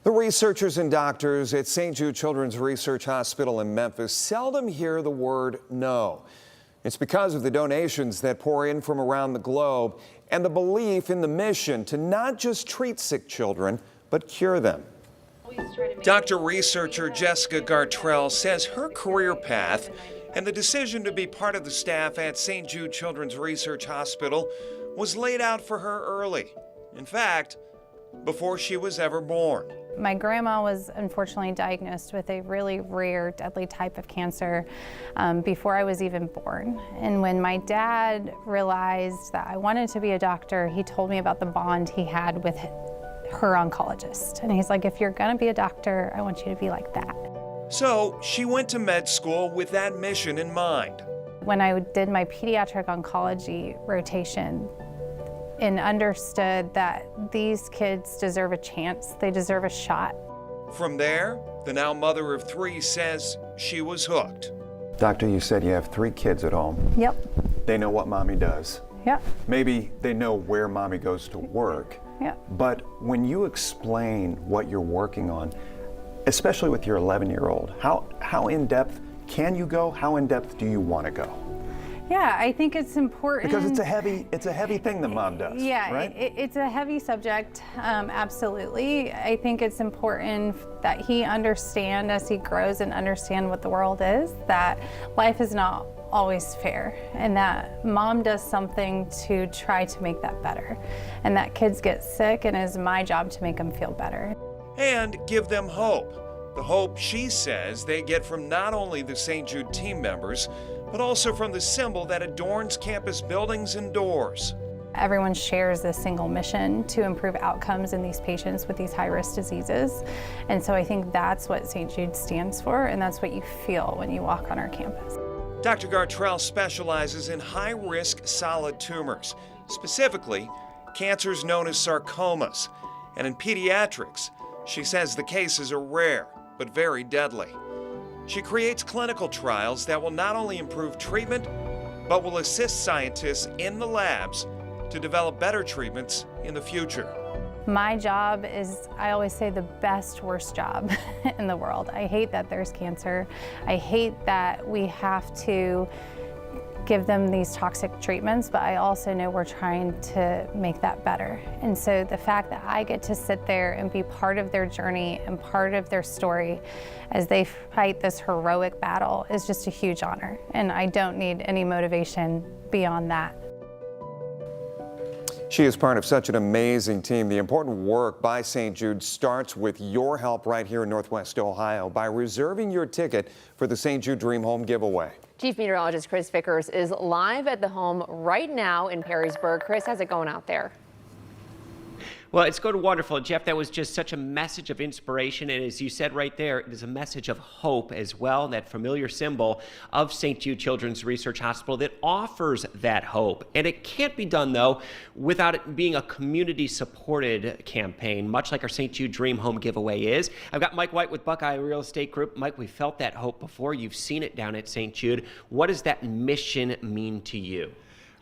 The researchers and doctors at St. Jude Children's Research Hospital in Memphis seldom hear the word no. It's because of the donations that pour in from around the globe and the belief in the mission to not just treat sick children, but cure them. Doctor-Researcher Jessica Gartrell says her career path and the decision to be part of the staff at St. Jude Children's Research Hospital was laid out for her early. In fact, before she was ever born. My grandma was unfortunately diagnosed with a really rare, deadly type of cancer before I was even born. And when my dad realized that I wanted to be a doctor, he told me about the bond he had with her oncologist. And he's like, if you're gonna be a doctor, I want you to be like that. So she went to med school with that mission in mind. When I did my pediatric oncology rotation, and understood that these kids deserve a chance, they deserve a shot. From there, the now mother of 3 says she was hooked. Doctor, you said you have 3 kids at home. Yep. They know what mommy does. Yep. Maybe they know where mommy goes to work. Yep. But when you explain what you're working on, especially with your 11-year-old, how in-depth can you go? How in-depth do you want to go? Yeah, I think it's important. Because it's a heavy thing that mom does, yeah, right? It's a heavy subject, absolutely. I think it's important that he understand as he grows and understand what the world is, that life is not always fair, and that mom does something to try to make that better, and that kids get sick, and it's my job to make them feel better. And give them hope. The hope, she says, they get from not only the St. Jude team members, but also from the symbol that adorns campus buildings and doors. Everyone shares a single mission to improve outcomes in these patients with these high-risk diseases. And so I think that's what St. Jude stands for, and that's what you feel when you walk on our campus. Dr. Gartrell specializes in high-risk solid tumors, specifically cancers known as sarcomas. And in pediatrics, she says the cases are rare, but very deadly. She creates clinical trials that will not only improve treatment, but will assist scientists in the labs to develop better treatments in the future. My job is, I always say, the best, worst job in the world. I hate that there's cancer. I hate that we have to give them these toxic treatments, but I also know we're trying to make that better. And so the fact that I get to sit there and be part of their journey and part of their story as they fight this heroic battle is just a huge honor. And I don't need any motivation beyond that. She is part of such an amazing team. The important work by St. Jude starts with your help right here in Northwest Ohio by reserving your ticket for the St. Jude Dream Home giveaway. Chief Meteorologist Chris Vickers is live at the home right now in Perrysburg. Chris, how's it going out there? Well, it's going wonderful, Jeff. That was just such a message of inspiration, and as you said right there, it is a message of hope as well, that familiar symbol of St. Jude Children's Research Hospital that offers that hope. And it can't be done, though, without it being a community-supported campaign, much like our St. Jude Dream Home giveaway is. I've got Mike White with Buckeye Real Estate Group. Mike, we felt that hope before. You've seen it down at St. Jude. What does that mission mean to you?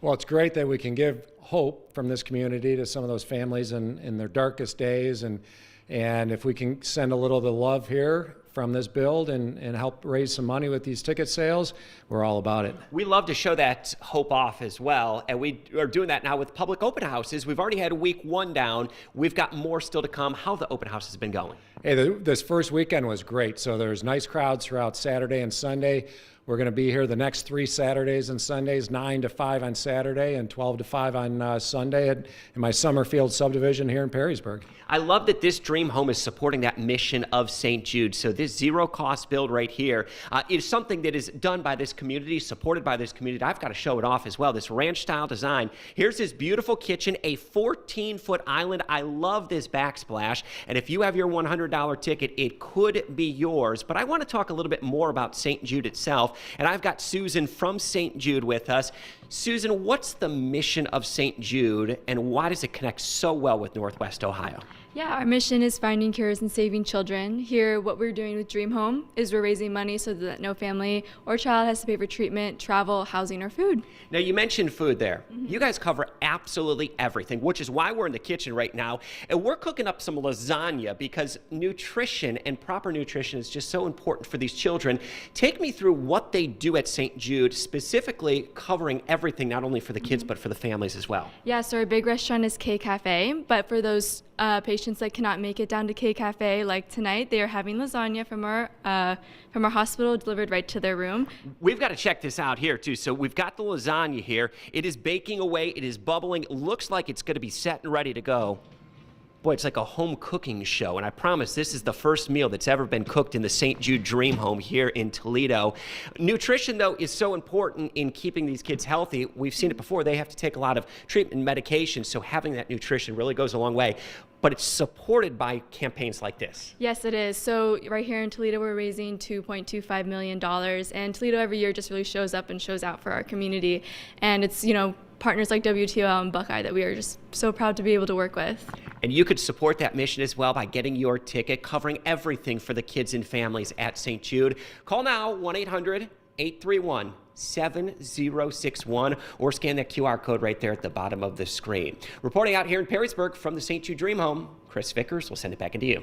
Well, it's great that we can give hope from this community to some of those families in their darkest days. And if we can send a little of the love here from this build and help raise some money with these ticket sales, we're all about it. We love to show that hope off as well, and we are doing that now with public open houses. We've already had week 1 down. We've got more still to come. How the open house has been going? Hey, this first weekend was great. So there's nice crowds throughout Saturday and Sunday. We're going to be here the next 3 Saturdays and Sundays, 9 to 5 on Saturday and 12 to 5 on Sunday in my Summerfield subdivision here in Perrysburg. I love that this Dream Home is supporting that mission of St. Jude. So this zero-cost build right here is something that is done by this community, supported by this community. I've got to show it off as well, this ranch-style design. Here's this beautiful kitchen, a 14-foot island. I love this backsplash. And if you have your $100 ticket, it could be yours. But I want to talk a little bit more about St. Jude itself. And I've got Susan from St. Jude with us. Susan, what's the mission of St. Jude, and why does it connect so well with Northwest Ohio? Yeah, our mission is finding cures and saving children. Here, what we're doing with Dream Home is we're raising money so that no family or child has to pay for treatment, travel, housing, or food. Now, you mentioned food there. You guys cover absolutely everything, which is why we're in the kitchen right now. And we're cooking up some lasagna because nutrition and proper nutrition is just so important for these children. Take me through what they do at St. Jude, specifically covering everything, not only for the kids, but for the families as well. Yeah, so our big restaurant is K Cafe, but for those patients that cannot make it down to K Cafe, like tonight, they are having lasagna from our hospital delivered right to their room. We've got to check this out here too. So we've got the lasagna here. It is baking away. It is bubbling. Looks like it's going to be set and ready to go. Boy, it's like a home cooking show, and I promise this is the first meal that's ever been cooked in the St. Jude Dream Home here in Toledo. Nutrition, though, is so important in keeping these kids healthy. We've seen it before. They have to take a lot of treatment and medication, so having that nutrition really goes a long way. But it's supported by campaigns like this. Yes, it is. So right here in Toledo, we're raising $2.25 million, and Toledo every year just really shows up and shows out for our community. And it's, partners like WTOL and Buckeye that we are just so proud to be able to work with. And you could support that mission as well by getting your ticket, covering everything for the kids and families at St. Jude. Call now, 1-800-831-7061, or scan that QR code right there at the bottom of the screen. Reporting out here in Perrysburg from the St. Jude Dream Home, Chris Vickers will send it back into you.